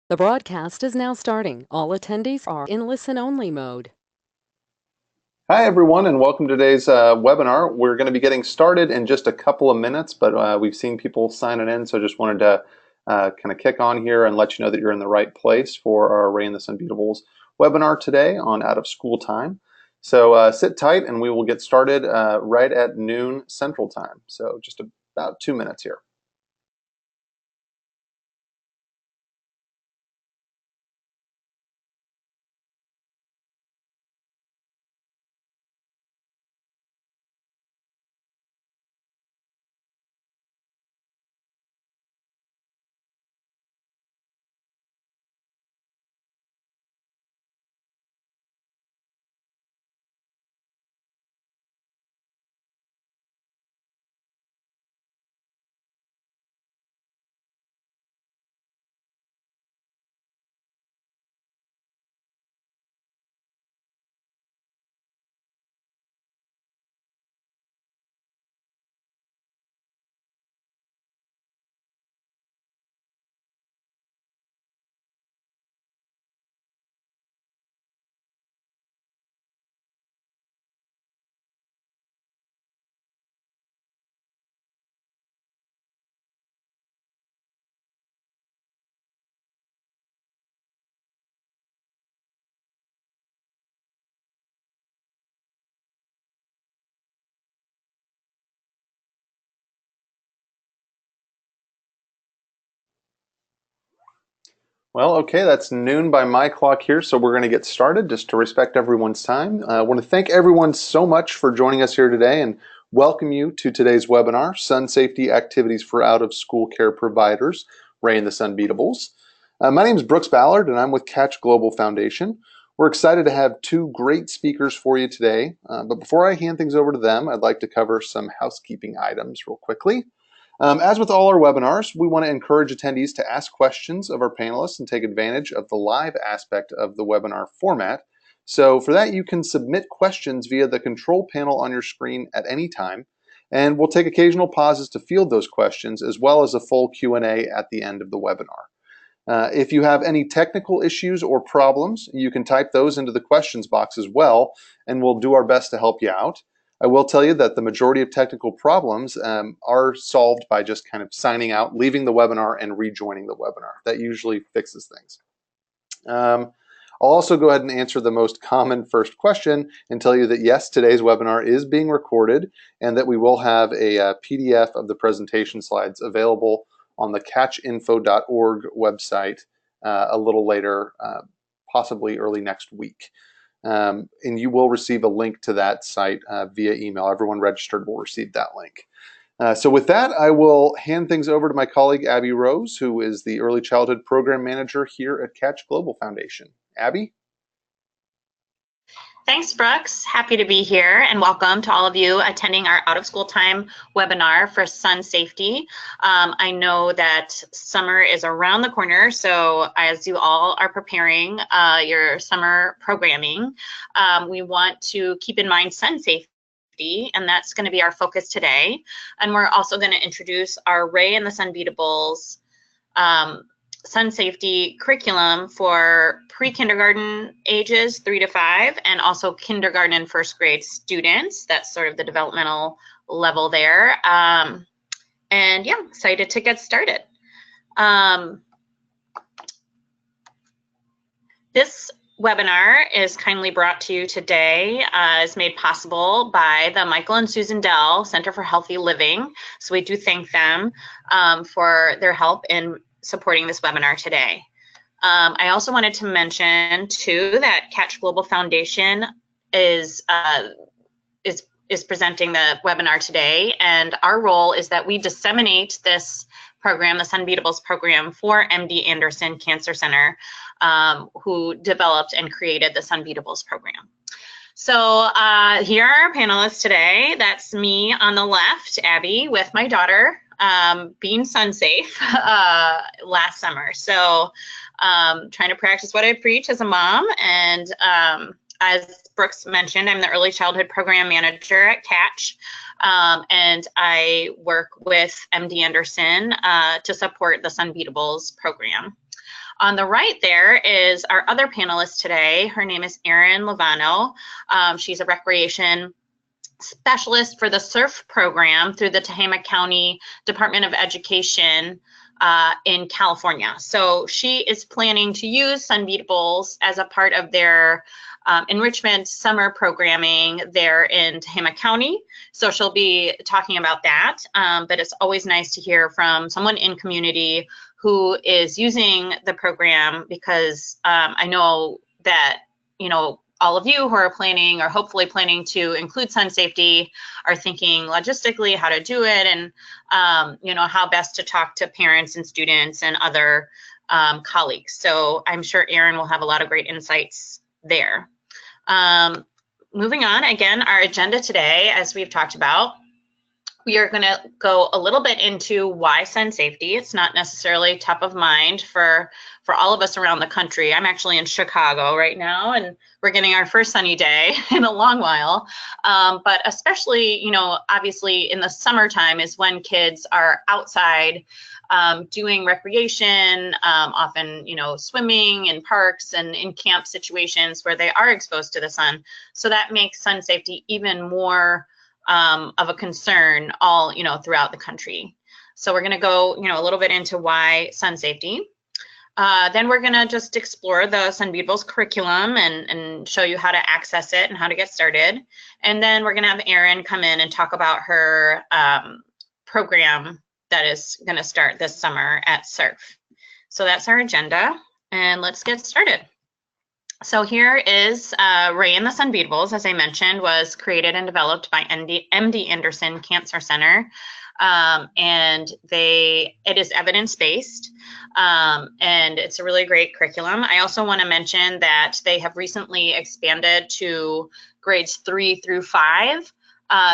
The broadcast is now starting. All attendees are in listen-only mode. Hi, everyone, and welcome to today's webinar. We're going to be getting started in just a couple of minutes, but we've seen people signing in, so just wanted to kind of kick on here and let you know that you're in the right place for our Ray and the Sunbeatables webinar today on out of school time. So sit tight, and we will get started right at noon Central Time. So just about 2 minutes here. Well, okay, that's noon by my clock here, so we're going to get started just to respect everyone's time. I want to thank everyone so much for joining us here today and welcome you to today's webinar, Sun Safety Activities for Out-of-School Care Providers, Ray and the Sunbeatables. My name is Brooks Ballard, and I'm with Catch Global Foundation. We're excited to have two great speakers for you today, but before I hand things over to them, I'd like to cover some housekeeping items real quickly. As with all our webinars, we want to encourage attendees to ask questions of our panelists and take advantage of the live aspect of the webinar format. So for that, you can submit questions via the control panel on your screen at any time, and we'll take occasional pauses to field those questions, as well as a full Q&A at the end of the webinar. If you have any technical issues or problems, you can type those into the questions box as well, and we'll do our best to help you out. I will tell you that the majority of technical problems are solved by just kind of signing out, leaving the webinar, and rejoining the webinar. That usually fixes things. I'll also go ahead and answer the most common first question and tell you that yes, today's webinar is being recorded and that we will have a PDF of the presentation slides available on the catchinfo.org website a little later, possibly early next week. And you will receive a link to that site via email. Everyone registered will receive that link. So with that, I will hand things over to my colleague, Abby Rose, who is the Early Childhood Program Manager here at Catch Global Foundation. Abby? Thanks, Brooks. Happy to be here, and welcome to all of you attending our Out of School Time webinar for sun safety. I know that summer is around the corner, so as you all are preparing your summer programming, we want to keep in mind sun safety, and that's going to be our focus today. And we're also going to introduce our Ray and the Sunbeatables sun safety curriculum for pre-kindergarten ages 3 to 5 and also kindergarten and first grade students. That's sort of the developmental level there. And yeah, excited to get started. This webinar is kindly brought to you today, is made possible by the Michael and Susan Dell Center for Healthy Living. So we do thank them for their help in supporting this webinar today. I also wanted to mention too that Catch Global Foundation is presenting the webinar today, and our role is that we disseminate this program, the Sunbeatables program, for MD Anderson Cancer Center, who developed and created the Sunbeatables program. So here are our panelists today. That's me on the left, Abby, with my daughter, being sun safe last summer. So trying to practice what I preach as a mom. And as Brooks mentioned, I'm the Early Childhood Program Manager at Catch. And I work with MD Anderson to support the Sunbeatables program. On the right there is our other panelist today. Her name is Erin Lovano. She's a recreation specialist for the SURF program through the Tehama County Department of Education in California. So she is planning to use Sunbeatables as a part of their enrichment summer programming there in Tehama County. So she'll be talking about that, but it's always nice to hear from someone in community who is using the program, because I know that, you know, all of you who are planning or hopefully planning to include sun safety are thinking logistically how to do it, and you know, how best to talk to parents and students and other colleagues. So I'm sure Erin will have a lot of great insights there. Moving on, again, our agenda today, as we've talked about, we are going to go a little bit into why sun safety. It's not necessarily top of mind for all of us around the country. I'm actually in Chicago right now, and we're getting our first sunny day in a long while. But especially, you know, obviously in the summertime is when kids are outside doing recreation, often, you know, swimming in parks and in camp situations where they are exposed to the sun. So that makes sun safety even more of a concern all, you know, throughout the country. So we're going to go, you know, a little bit into why sun safety. Then we're going to just explore the Sunbeatables curriculum and show you how to access it and how to get started. And then we're going to have Erin come in and talk about her program that is going to start this summer at SURF. So that's our agenda, and let's get started. So here is Ray and the Sunbeatables, as I mentioned, was created and developed by MD Anderson Cancer Center. And it is evidence-based, and it's a really great curriculum. I also want to mention that they have recently expanded to grades 3 through 5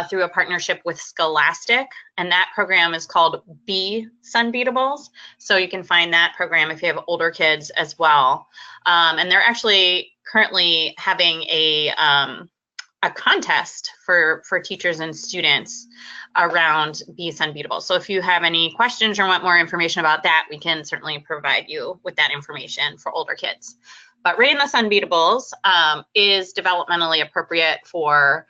through a partnership with Scholastic, and that program is called Sunbeatables. So you can find that program if you have older kids as well. And they're actually currently having a contest for teachers and students around Sunbeatables. So if you have any questions or want more information about that, we can certainly provide you with that information for older kids. But Ray and the Sunbeatables is developmentally appropriate for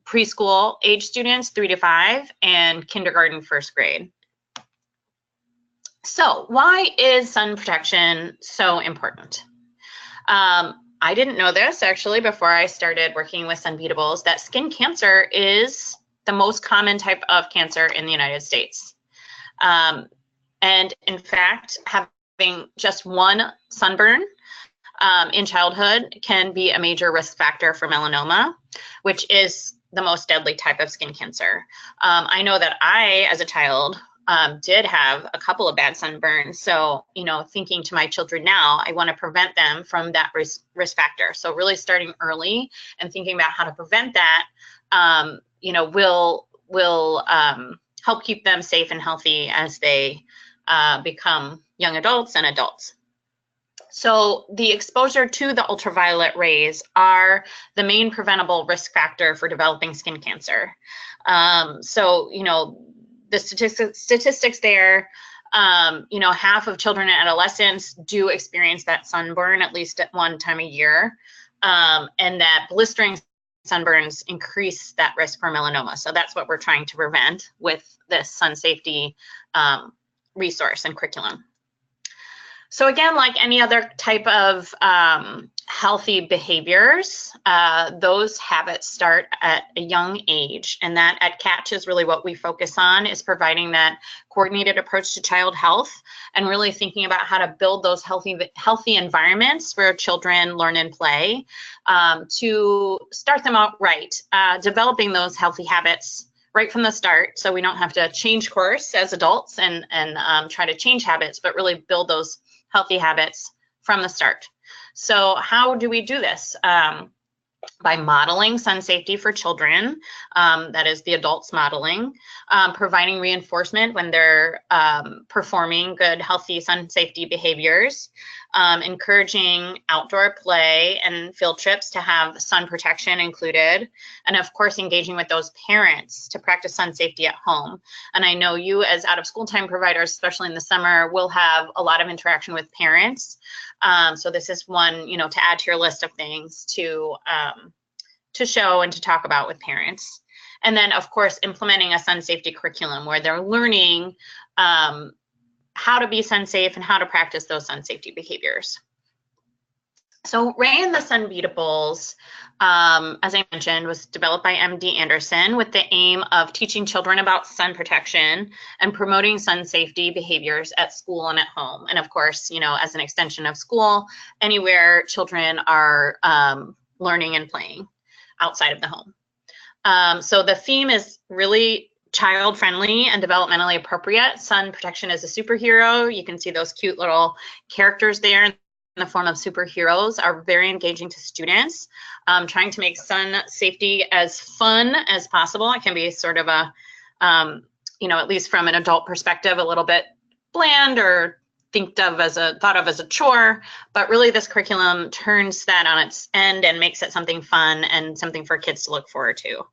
preschool age students 3 to 5 and kindergarten 1st grade. So why is sun protection so important? I didn't know this actually before I started working with Sunbeatables, that skin cancer is the most common type of cancer in the United States. And in fact, having just one sunburn in childhood can be a major risk factor for melanoma, which is the most deadly type of skin cancer. I know that I, as a child, did have a couple of bad sunburns. So, you know, thinking to my children now, I want to prevent them from that risk factor. So really starting early and thinking about how to prevent that, you know, will help keep them safe and healthy as they become young adults and adults. So the exposure to the ultraviolet rays are the main preventable risk factor for developing skin cancer. So, you know, the statistics there, you know, half of children and adolescents do experience that sunburn at least at one time a year, and that blistering sunburns increase that risk for melanoma. So that's what we're trying to prevent with this sun safety resource and curriculum. So again, like any other type of healthy behaviors, those habits start at a young age, and that at Catch is really what we focus on, is providing that coordinated approach to child health and really thinking about how to build those healthy environments where children learn and play to start them out right, developing those healthy habits right from the start, so we don't have to change course as adults and try to change habits, but really build those healthy habits from the start. So how do we do this? by modeling sun safety for children, that is the adults modeling, providing reinforcement when they're performing good, healthy sun safety behaviors, encouraging outdoor play and field trips to have sun protection included, and of course engaging with those parents to practice sun safety at home. And I know you as out of school time providers, especially in the summer, will have a lot of interaction with parents. So this is one, you know, to add to your list of things to show and to talk about with parents. And then of course, implementing a sun safety curriculum where they're learning how to be sun safe and how to practice those sun safety behaviors. So Ray and the Sunbeatables, as I mentioned, was developed by MD Anderson with the aim of teaching children about sun protection and promoting sun safety behaviors at school and at home. And of course, you know, as an extension of school, anywhere children are learning and playing outside of the home. So the theme is really child-friendly and developmentally appropriate. Sun protection is a superhero. You can see those cute little characters there in the form of superheroes are very engaging to students. Trying to make sun safety as fun as possible. It can be sort of a, you know, at least from an adult perspective, a little bit bland or thought of as a chore, but really this curriculum turns that on its end and makes it something fun and something for kids to look forward to.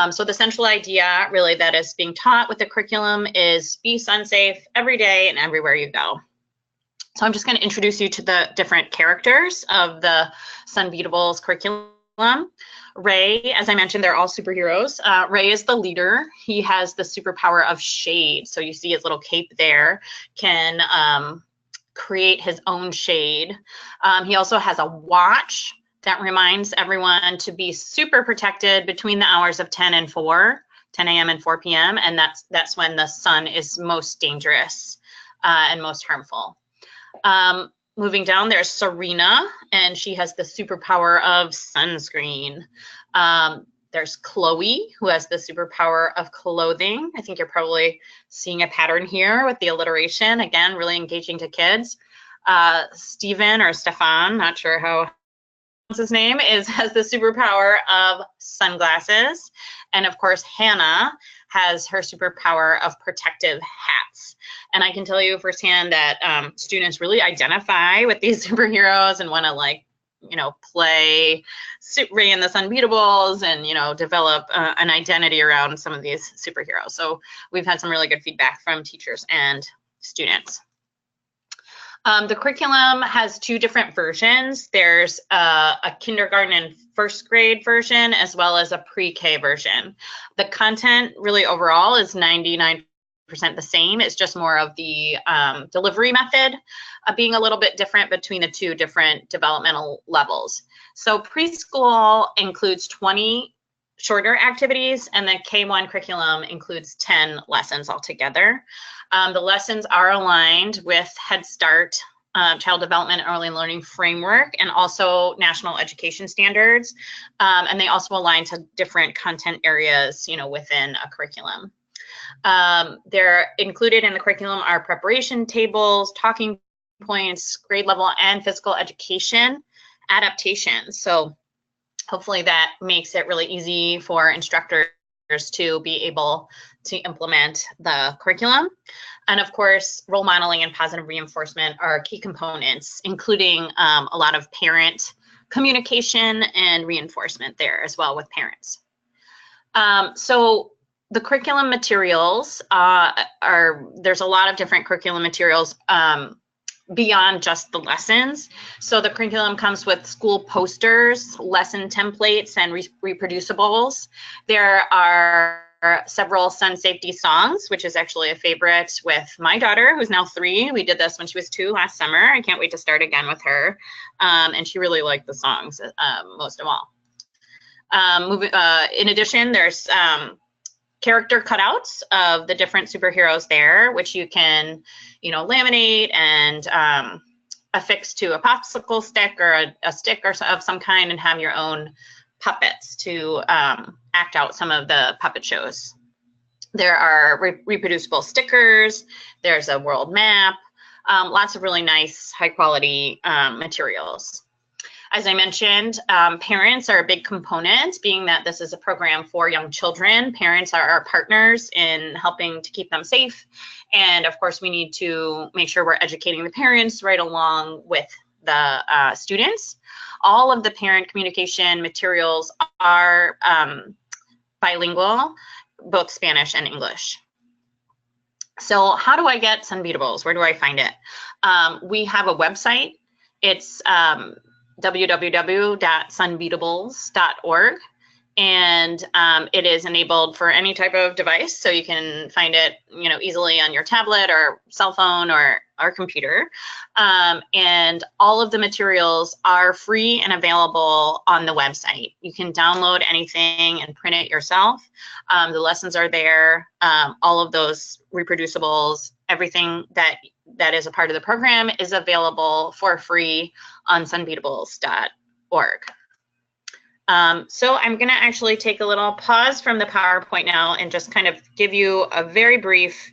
So the central idea really that is being taught with the curriculum is be sun safe every day and everywhere you go. So I'm just going to introduce you to the different characters of the Sunbeatables curriculum. Ray, as I mentioned, they're all superheroes. Ray is the leader. He has the superpower of shade. So you see his little cape there, can create his own shade. He also has a watch that reminds everyone to be super protected between the hours of 10 a.m. and 4 p.m. And that's when the sun is most dangerous and most harmful. Moving down, there's Serena, and she has the superpower of sunscreen. There's Chloe, who has the superpower of clothing. I think you're probably seeing a pattern here with the alliteration. Again, really engaging to kids. Stephen or Stefan, not sure how his name is, has the superpower of sunglasses. And of course, Hannah has her superpower of protective hats. And I can tell you firsthand that students really identify with these superheroes and want to, like, you know, play Ray and the Sunbeatables and, you know, develop an identity around some of these superheroes. So we've had some really good feedback from teachers and students. The curriculum has two different versions. There's a kindergarten and first grade version as well as a pre-K version. The content really overall is 99% the same. It's just more of the delivery method being a little bit different between the two different developmental levels. So preschool includes 20 shorter activities, and the K1 curriculum includes 10 lessons altogether. The lessons are aligned with Head Start, Child Development and Early Learning Framework, and also National Education Standards. And they also align to different content areas, you know, within a curriculum. They're included in the curriculum are preparation tables, talking points, grade level and physical education adaptations. So hopefully that makes it really easy for instructors to be able to implement the curriculum. And of course, role modeling and positive reinforcement are key components, including a lot of parent communication and reinforcement there as well with parents. So the curriculum materials there's a lot of different curriculum materials beyond just the lessons. So the curriculum comes with school posters, lesson templates, and reproducibles. There are several sun safety songs, which is actually a favorite with my daughter, who's now 3. We did this when she was 2 last summer. I can't wait to start again with her. And she really liked the songs most of all. In addition, there's character cutouts of the different superheroes there, which you can, you know, laminate and affix to a popsicle stick or a stick or of some kind and have your own puppets to act out some of the puppet shows. There are reproducible stickers. There's a world map. Lots of really nice, high quality materials. As I mentioned, parents are a big component, being that this is a program for young children. Parents are our partners in helping to keep them safe. And of course, we need to make sure we're educating the parents right along with the students. All of the parent communication materials are bilingual, both Spanish and English. So how do I get Sunbeatables? Where do I find it? We have a website. It's www.sunbeatables.org, and it is enabled for any type of device, so you can find it, easily on your tablet or cell phone or computer. And all of the materials are free and available on the website. You can download anything and print it yourself. The lessons are there. All of those reproducibles, everything that is a part of the program is available for free on sunbeatables.org. So I'm going to actually take a little pause from the PowerPoint now and just kind of give you a very brief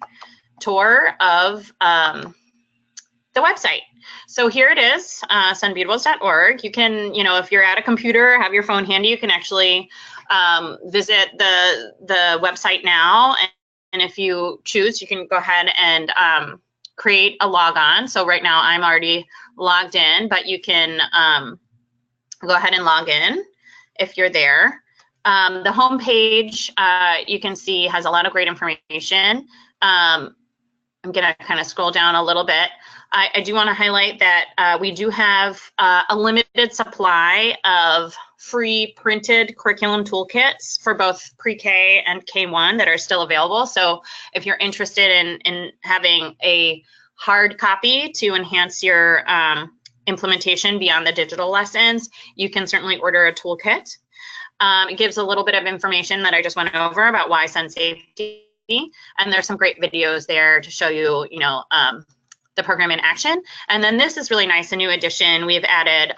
tour of the website. So here it is, sunbeatables.org. You can, if you're at a computer, have your phone handy, you can actually visit the website now. And if you choose, you can go ahead and create a logon. So right now I'm already logged in, but you can go ahead and log in if you're there. The home page, you can see, has a lot of great information. I'm gonna kind of scroll down a little bit. I do want to highlight that we do have a limited supply of free printed curriculum toolkits for both pre-K and K1 that are still available. So if you're interested in having a hard copy to enhance your implementation beyond the digital lessons, you can certainly order a toolkit. It gives a little bit of information that I just went over about why Sun Safety, and there's some great videos there to show you, the program in action. And then this is really nice, a new addition. We've added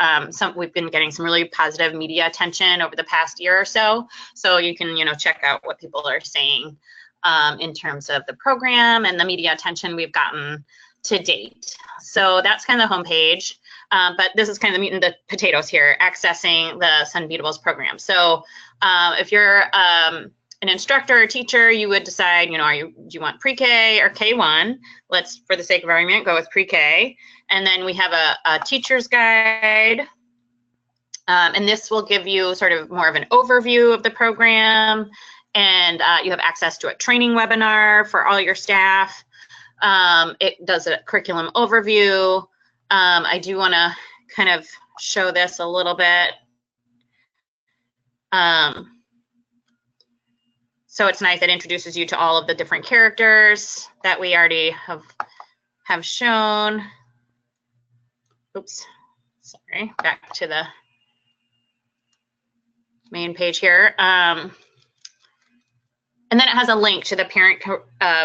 we've been getting some really positive media attention over the past year or so. So you can, check out what people are saying in terms of the program and the media attention we've gotten to date. So that's kind of the homepage. But this is kind of the meat and the potatoes here, accessing the Sunbeatables program. So if you're an instructor or teacher, you would decide, do you want pre-K or K1? Let's, for the sake of argument, go with pre-K. And then we have a teacher's guide. And this will give you sort of more of an overview of the program. And you have access to a training webinar for all your staff. It does a curriculum overview. I do want to kind of show this a little bit. So it's nice. It introduces you to all of the different characters that we already have shown. Oops, sorry, back to the main page here. And then it has a link to the parent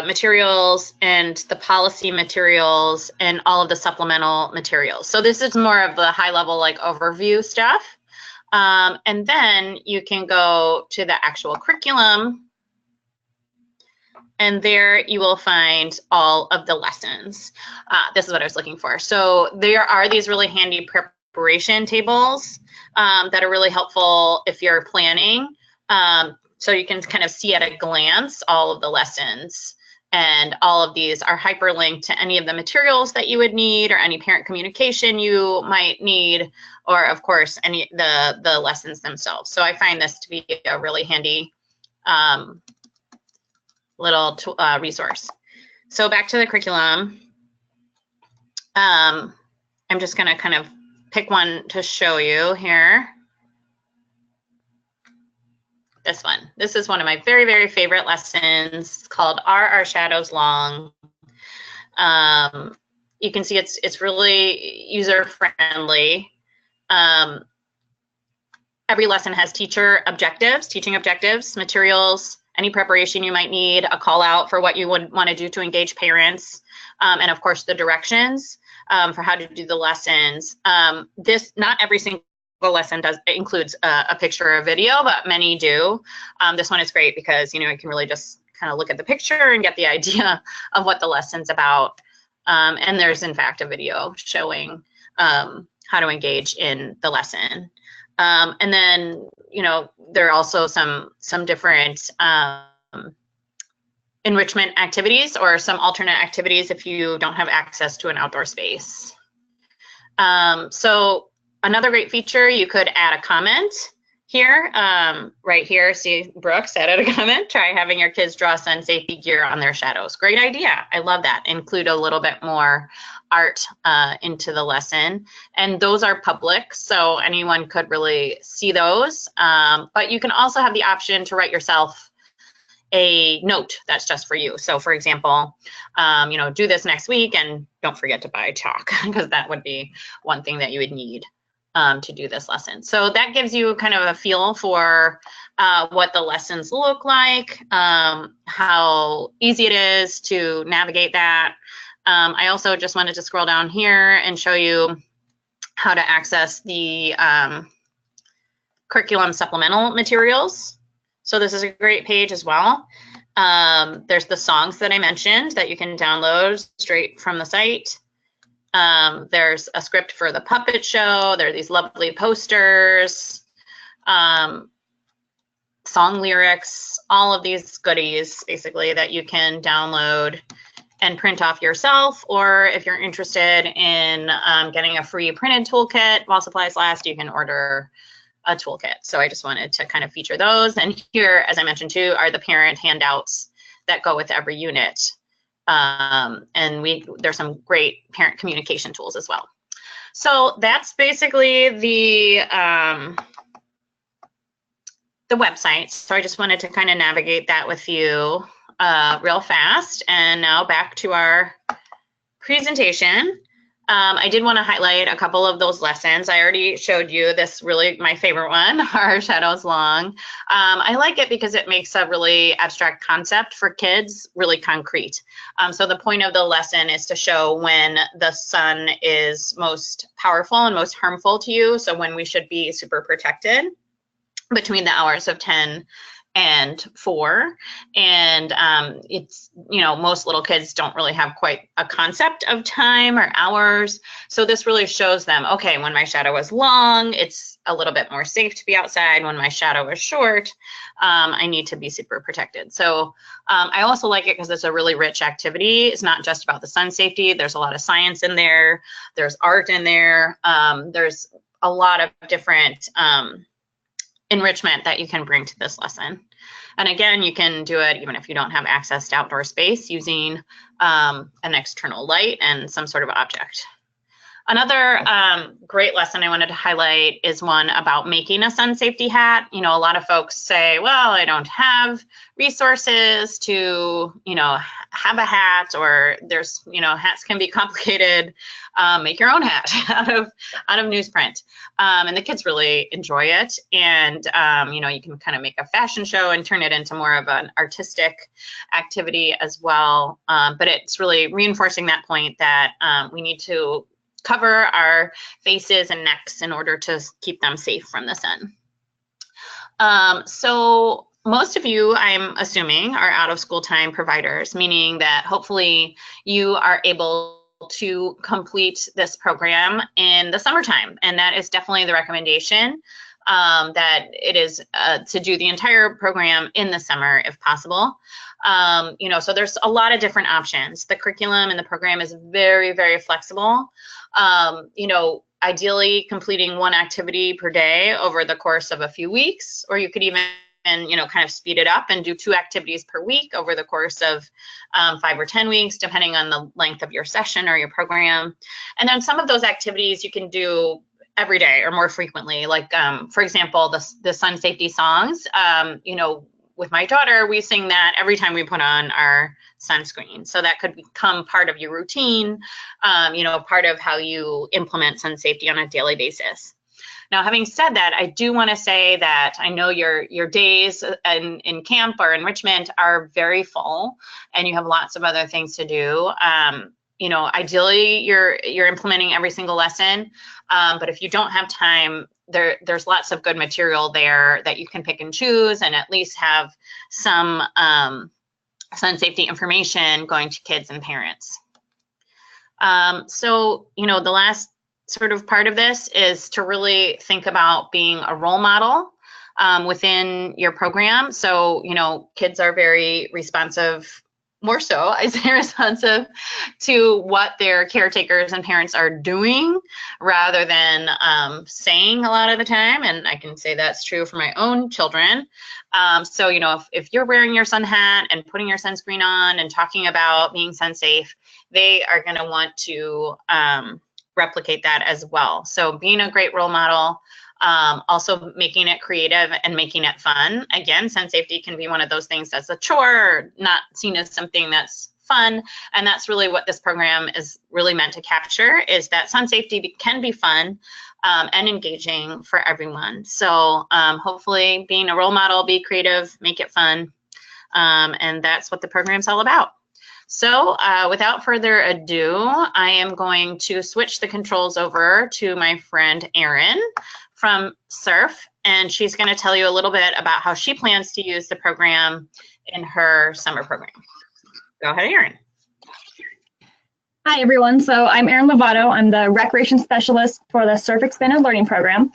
materials and the policy materials and all of the supplemental materials. So this is more of the high level, like, overview stuff. And then you can go to the actual curriculum, and there you will find all of the lessons. This is what I was looking for. So there are these really handy preparation tables that are really helpful if you're planning. So you can kind of see at a glance all of the lessons, and all of these are hyperlinked to any of the materials that you would need, or any parent communication you might need, or of course any the lessons themselves. So I find this to be a really handy little resource. So back to the curriculum. I'm just going to kind of pick one to show you here. This one. This is one of my very, very favorite lessons, called Are Our Shadows Long? You can see it's really user-friendly. Every lesson has teaching objectives, materials, any preparation you might need, a call out for what you would want to do to engage parents, and of course the directions for how to do the lessons. Not every single lesson includes a picture or a video, but many do. This one is great because, you can really just kind of look at the picture and get the idea of what the lesson's about. And there's in fact a video showing how how to engage in the lesson. And then, there are also some different enrichment activities or some alternate activities if you don't have access to an outdoor space. So another great feature, you could add a comment here, right here. See, Brooks added a comment. Try having your kids draw sun safety gear on their shadows. Great idea. I love that. Include a little bit more art into the lesson. And those are public, so anyone could really see those. But you can also have the option to write yourself a note that's just for you. So for example, do this next week and don't forget to buy chalk, because that would be one thing that you would need to do this lesson. So that gives you kind of a feel for what the lessons look like, how easy it is to navigate that. I also just wanted to scroll down here and show you how to access the curriculum supplemental materials. So this is a great page as well. There's the songs that I mentioned that you can download straight from the site. There's a script for the puppet show. There are these lovely posters, song lyrics, all of these goodies basically that you can download and print off yourself, or if you're interested in getting a free printed toolkit while supplies last, you can order a toolkit. So I just wanted to kind of feature those. And here, as I mentioned too, are the parent handouts that go with every unit. And there's some great parent communication tools as well. So that's basically the website. So I just wanted to kind of navigate that with you real fast. And now back to our presentation. I did want to highlight a couple of those lessons. I already showed you this, really my favorite one, Our Shadows Long. I like it because it makes a really abstract concept for kids really concrete. So the point of the lesson is to show when the sun is most powerful and most harmful to you. So when we should be super protected between the hours of 10 and 4. And it's, most little kids don't really have quite a concept of time or hours. So this really shows them, okay, when my shadow is long, it's a little bit more safe to be outside. When my shadow is short, I need to be super protected. So I also like it because it's a really rich activity. It's not just about the sun safety. There's a lot of science in there. There's art in there. There's a lot of different enrichment that you can bring to this lesson. And again, you can do it even if you don't have access to outdoor space using an external light and some sort of object. Another great lesson I wanted to highlight is one about making a sun safety hat. A lot of folks say, well, I don't have resources to, have a hat, or there's, hats can be complicated. Make your own hat out of newsprint. And the kids really enjoy it. And, you can kind of make a fashion show and turn it into more of an artistic activity as well. But it's really reinforcing that point that we need to cover our faces and necks in order to keep them safe from the sun. So most of you, I'm assuming, are out of school time providers, meaning that hopefully you are able to complete this program in the summertime. And that is definitely the recommendation, that it is to do the entire program in the summer if possible. So there's a lot of different options. The curriculum and the program is very, very flexible. Ideally completing one activity per day over the course of a few weeks, or you could even, kind of speed it up and do 2 activities per week over the course of 5 or 10 weeks, depending on the length of your session or your program. And then some of those activities you can do every day or more frequently, like, for example, the sun safety songs. With my daughter, we sing that every time we put on our sunscreen. So that could become part of your routine, part of how you implement sun safety on a daily basis. Now, having said that, I do want to say that I know your days in camp or enrichment are very full, and you have lots of other things to do. Ideally, you're implementing every single lesson, but if you don't have time, there's lots of good material there that you can pick and choose, and at least have some sun safety information going to kids and parents. So, the last sort of part of this is to really think about being a role model within your program. So, you know, kids are very responsive, more so, I say responsive to what their caretakers and parents are doing rather than saying a lot of the time. And I can say that's true for my own children. So, you know, if you're wearing your sun hat and putting your sunscreen on and talking about being sun safe, they are going to want to replicate that as well. So being a great role model, also making it creative and making it fun. Again, sun safety can be one of those things that's a chore or not seen as something that's fun. And that's really what this program is really meant to capture, is that sun safety can be fun and engaging for everyone. So hopefully being a role model, be creative, make it fun. And that's what the program's all about. So without further ado, I am going to switch the controls over to my friend Erin from SURF, and she's going to tell you a little bit about how she plans to use the program in her summer program. Go ahead, Erin. Hi, everyone. So I'm Erin Lovato. I'm the Recreation Specialist for the SURF Expanded Learning Program.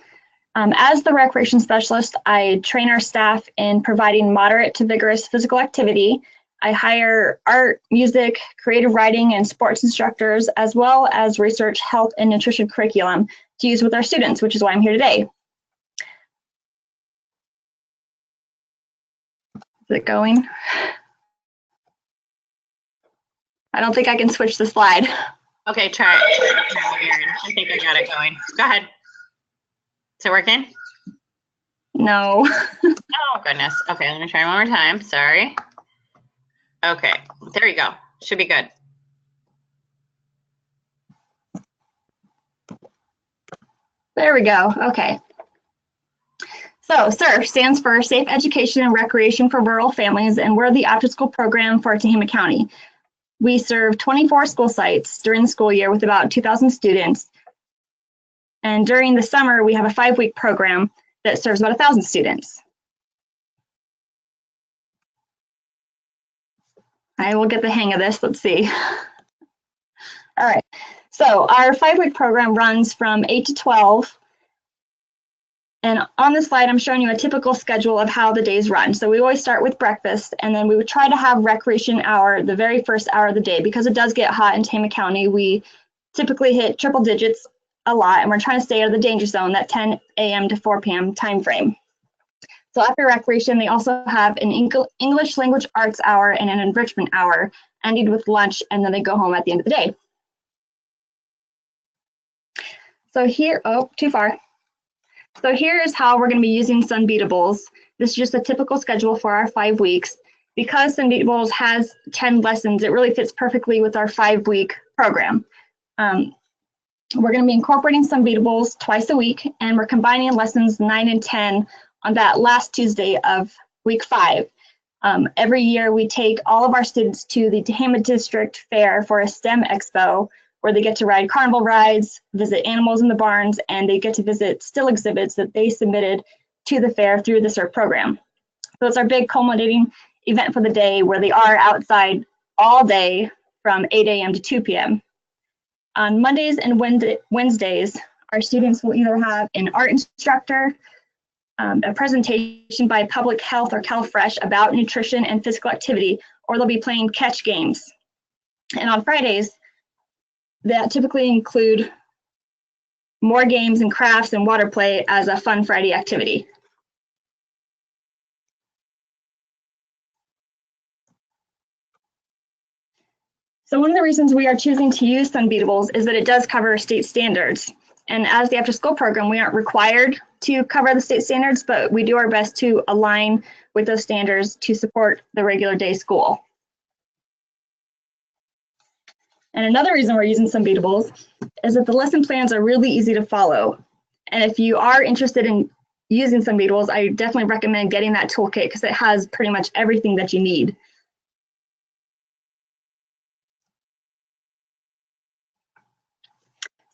As the Recreation Specialist, I train our staff in providing moderate to vigorous physical activity. I hire art, music, creative writing, and sports instructors, as well as research, health, and nutrition curriculum to use with our students, which is why I'm here today. Is it going? I don't think I can switch the slide. Okay, try it now, Erin. I think I got it going. Go ahead. Is it working? No. Oh, goodness. Okay, let me try one more time. Sorry. Okay, there you go. Should be good. There we go. Okay. So SURF stands for Safe Education and Recreation for Rural Families, and we're the after-school program for Tehama County. We serve 24 school sites during the school year with about 2,000 students. And during the summer, we have a 5-week program that serves about 1,000 students. I will get the hang of this. Let's see. All right. So our 5-week program runs from 8 to 12. And on this slide, I'm showing you a typical schedule of how the days run. So we always start with breakfast, and then we would try to have recreation hour the very first hour of the day. Because it does get hot in Tehama County, we typically hit triple digits a lot, and we're trying to stay out of the danger zone, that 10 a.m. to 4 p.m. time frame. So after recreation, they also have an English language arts hour and an enrichment hour, ending with lunch, and then they go home at the end of the day. So here, oh, too far. So here is how we're going to be using Sunbeatables. This is just a typical schedule for our 5 weeks. Because Sunbeatables has 10 lessons, it really fits perfectly with our 5-week program. We're going to be incorporating Sunbeatables twice a week, and we're combining lessons 9 and 10 on that last Tuesday of week 5. Every year we take all of our students to the Tehama District Fair for a STEM Expo, where they get to ride carnival rides, visit animals in the barns, and they get to visit still exhibits that they submitted to the fair through the SURF program. So it's our big culminating event for the day, where they are outside all day from 8 a.m. to 2 p.m. On Mondays and Wednesdays, our students will either have an art instructor, a presentation by Public Health or CalFresh about nutrition and physical activity, or they'll be playing catch games. And on Fridays, that typically include more games and crafts and water play as a fun Friday activity. So one of the reasons we are choosing to use Sunbeatables is that it does cover state standards. And as the after-school program, we aren't required to cover the state standards, but we do our best to align with those standards to support the regular day school. And another reason we're using Sunbeatables is that the lesson plans are really easy to follow. And if you are interested in using Sunbeatables, I definitely recommend getting that toolkit because it has pretty much everything that you need.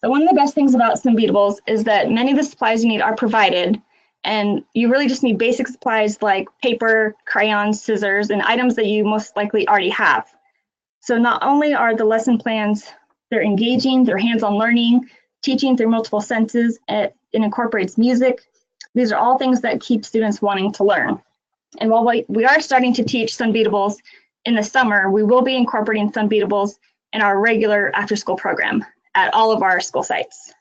So one of the best things about Sunbeatables is that many of the supplies you need are provided, and you really just need basic supplies like paper, crayons, scissors, and items that you most likely already have. So not only are the lesson plans, they're engaging, they're hands-on learning, teaching through multiple senses. It incorporates music. These are all things that keep students wanting to learn. And while we are starting to teach Sunbeatables in the summer, we will be incorporating Sunbeatables in our regular after-school program at all of our school sites.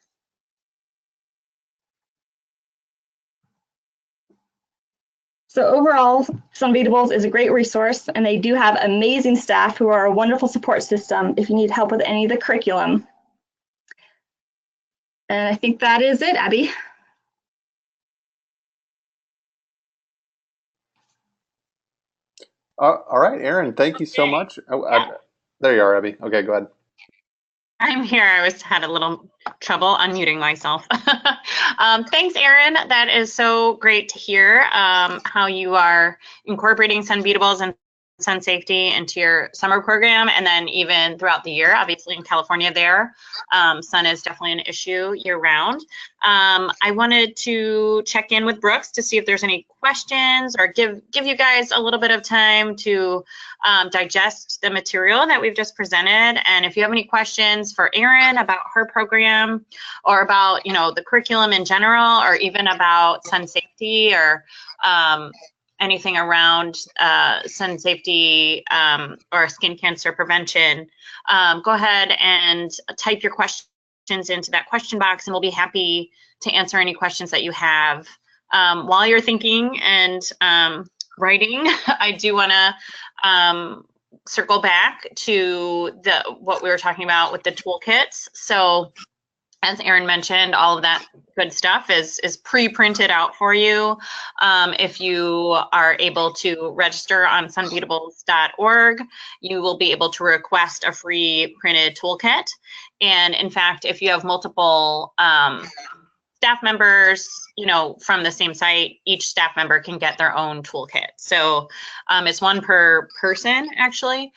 So overall, Sunbeatables is a great resource, and they do have amazing staff who are a wonderful support system if you need help with any of the curriculum. And I think that is it, Abby. All right, Erin, thank you so much. There you are, Abby. Okay, go ahead. I'm here. I had a little trouble unmuting myself. Thanks, Erin. That is so great to hear how you are incorporating Sunbeatables and sun safety into your summer program, and then even throughout the year. Obviously in California there, sun is definitely an issue year round. I wanted to check in with Brooks to see if there's any questions, or give you guys a little bit of time to digest the material that we've just presented. And if you have any questions for Erin about her program, or about, you know, the curriculum in general, or even about sun safety, or anything around sun safety or skin cancer prevention, go ahead and type your questions into that question box, and we'll be happy to answer any questions that you have. While you're thinking and writing, I do want to circle back to what we were talking about with the toolkits. So as Erin mentioned, all of that good stuff is pre-printed out for you. If you are able to register on sunbeatables.org, you will be able to request a free printed toolkit. And in fact, if you have multiple staff members, you know, from the same site, each staff member can get their own toolkit. So it's one per person, actually.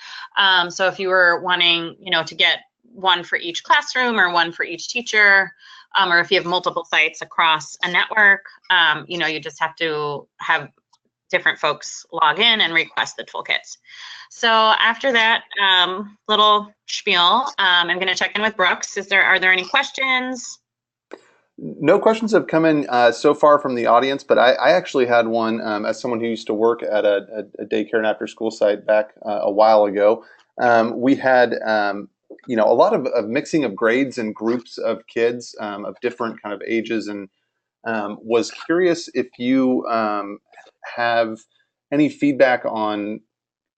So if you were wanting, you know, to get one for each classroom or one for each teacher, or if you have multiple sites across a network, you know, you just have to have different folks log in and request the toolkits. So after that little spiel, I'm going to check in with Brooks. Are there any questions? No questions have come in so far from the audience, but I actually had one as someone who used to work at a daycare and after school site back a while ago. We had you know, a lot of mixing of grades and groups of kids of different kind of ages, and was curious if you have any feedback on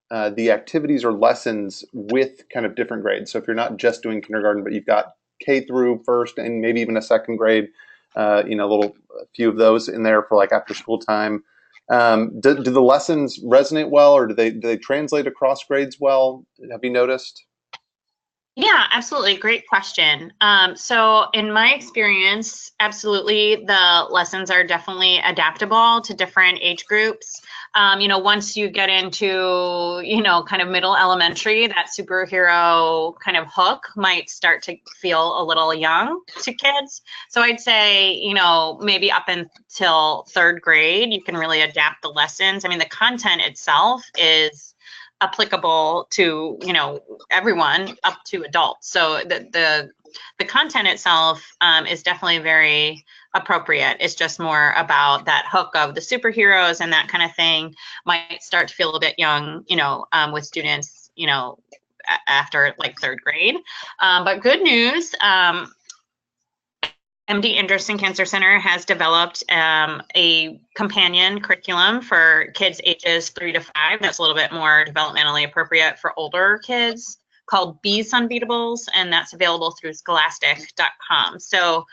the activities or lessons with kind of different grades. So if you're not just doing kindergarten, but you've got K through first and maybe even a second grade, you know, a few of those in there for like after school time. Do the lessons resonate well, or do they translate across grades well? Have you noticed? Yeah, absolutely. Great question. So in my experience, absolutely, the lessons are definitely adaptable to different age groups. You know, once you get into, you know, kind of middle elementary, that superhero kind of hook might start to feel a little young to kids. So I'd say, you know, maybe up until third grade, you can really adapt the lessons. I mean, the content itself is applicable to, you know, everyone up to adults. So the content itself is definitely very appropriate. It's just more about that hook of the superheroes, and that kind of thing might start to feel a bit young, you know, with students, you know, after like third grade. But good news, MD Anderson Cancer Center has developed a companion curriculum for kids ages 3 to 5 that's a little bit more developmentally appropriate for older kids, called Sunbeatables, and that's available through scholastic.com. So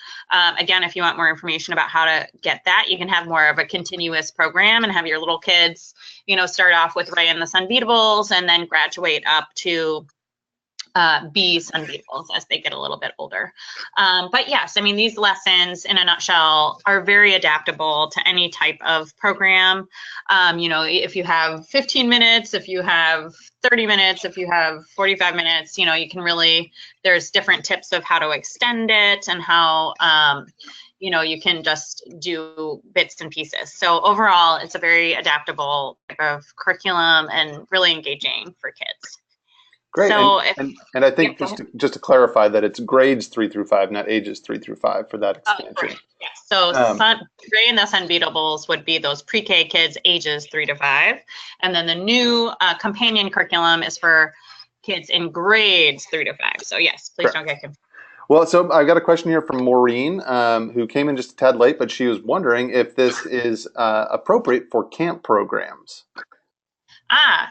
again, if you want more information about how to get that, you can have more of a continuous program and have your little kids, you know, start off with Ray and the Sunbeatables and then graduate up to Sunbeatables as they get a little bit older. But yes, I mean, these lessons in a nutshell are very adaptable to any type of program. You know, if you have 15 minutes, if you have 30 minutes, if you have 45 minutes, you know, you can really, there's different tips of how to extend it and how, you know, you can just do bits and pieces. So overall, it's a very adaptable type of curriculum and really engaging for kids. Great. So And I think just to clarify that it's grades 3 through 5, not ages 3 through 5 for that expansion. Correct. Yes. So Gray and the Sunbeatables would be those pre-K kids ages 3 to 5. And then the new companion curriculum is for kids in grades 3 to 5. So yes, please don't get confused. Well, so I got a question here from Maureen, who came in just a tad late, but she was wondering if this is appropriate for camp programs.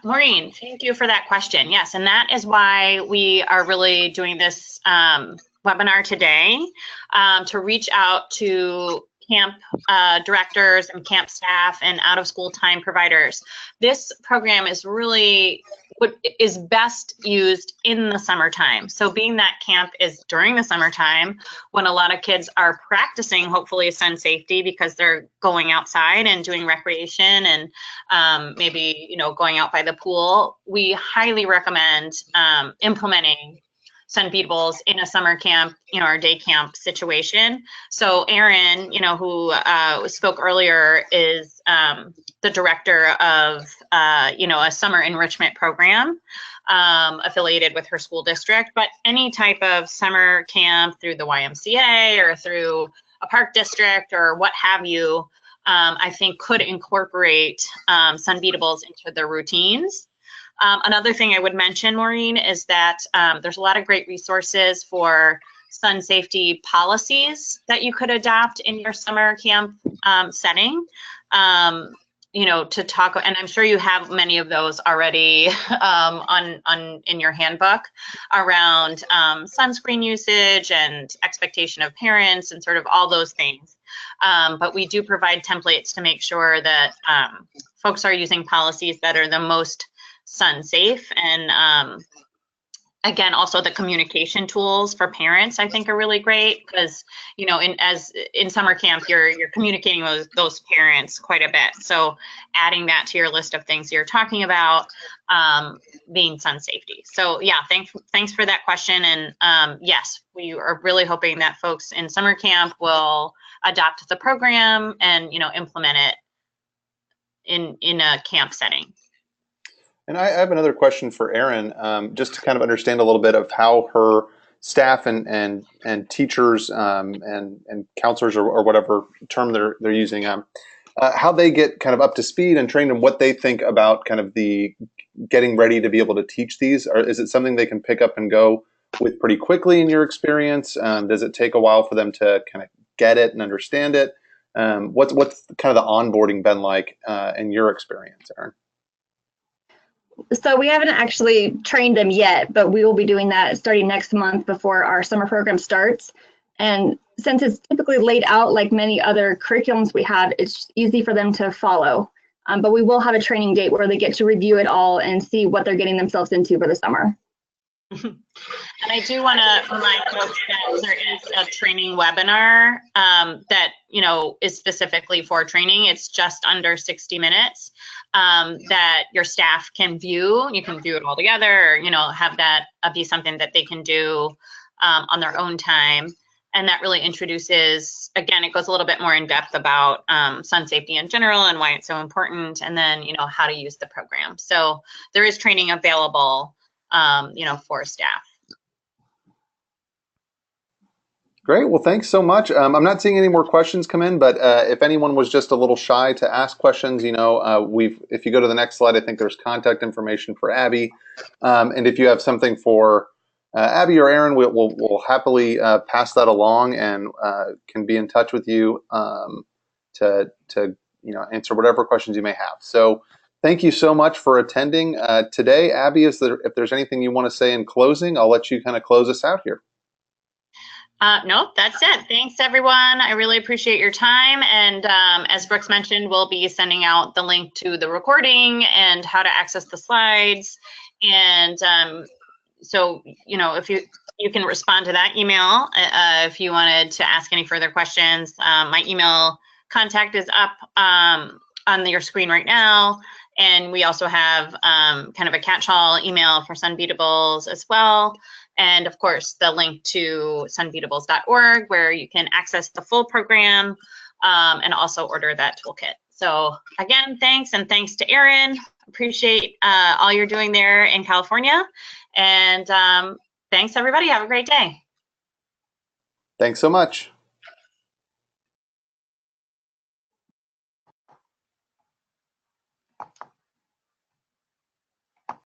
Maureen, thank you for that question. Yes, and that is why we are really doing this webinar today, to reach out to camp directors and camp staff and out of school time providers. This program is really what is best used in the summertime. So being that camp is during the summertime when a lot of kids are practicing hopefully sun safety because they're going outside and doing recreation and maybe, you know, going out by the pool, we highly recommend implementing Sunbeatables in a summer camp, you know, or day camp situation. So Erin, you know, who spoke earlier, is the director of, you know, a summer enrichment program affiliated with her school district. But any type of summer camp through the YMCA or through a park district or what have you, I think could incorporate Sunbeatables into their routines. Another thing I would mention, Maureen, is that there's a lot of great resources for sun safety policies that you could adopt in your summer camp setting. You know, to talk, and I'm sure you have many of those already in your handbook around sunscreen usage and expectation of parents and sort of all those things. But we do provide templates to make sure that folks are using policies that are the most sun safe, and again, also the communication tools for parents I think are really great, because you know, in summer camp you're communicating with those parents quite a bit. So adding that to your list of things you're talking about, being sun safety. So yeah, thanks for that question. And yes, we are really hoping that folks in summer camp will adopt the program and, you know, implement it in a camp setting. And I have another question for Erin, just to kind of understand a little bit of how her staff and teachers and counselors or whatever term they're using, how they get kind of up to speed and trained, and what they think about kind of the getting ready to be able to teach these. Or is it something they can pick up and go with pretty quickly in your experience? Does it take a while for them to kind of get it and understand it? What's kind of the onboarding been like in your experience, Erin? So we haven't actually trained them yet, but we will be doing that starting next month before our summer program starts. And since it's typically laid out like many other curriculums we have, it's easy for them to follow. But we will have a training date where they get to review it all and see what they're getting themselves into for the summer. And I do want to remind folks that there is a training webinar that, you know, is specifically for training. It's just under 60 minutes that your staff can view. You can view it all together, or, you know, have that be something that they can do on their own time. And that really introduces, again, it goes a little bit more in depth about sun safety in general and why it's so important, and then, you know, how to use the program. So there is training available, you know, for staff. Great. Well, thanks so much. I'm not seeing any more questions come in, but if anyone was just a little shy to ask questions, you know, if you go to the next slide, I think there's contact information for Abby. And if you have something for Abby or Erin, we'll happily pass that along and can be in touch with you to you know, answer whatever questions you may have. So thank you so much for attending today. Abby, if there's anything you want to say in closing, I'll let you kind of close us out here. No, that's it. Thanks, everyone. I really appreciate your time. And as Brooks mentioned, we'll be sending out the link to the recording and how to access the slides. And so, you know, if you can respond to that email if you wanted to ask any further questions. My email contact is up on your screen right now. And we also have kind of a catch-all email for Sunbeatables as well. And of course, the link to sunbeatables.org, where you can access the full program and also order that toolkit. So again, thanks, and thanks to Erin. Appreciate all you're doing there in California. And thanks, everybody. Have a great day. Thanks so much.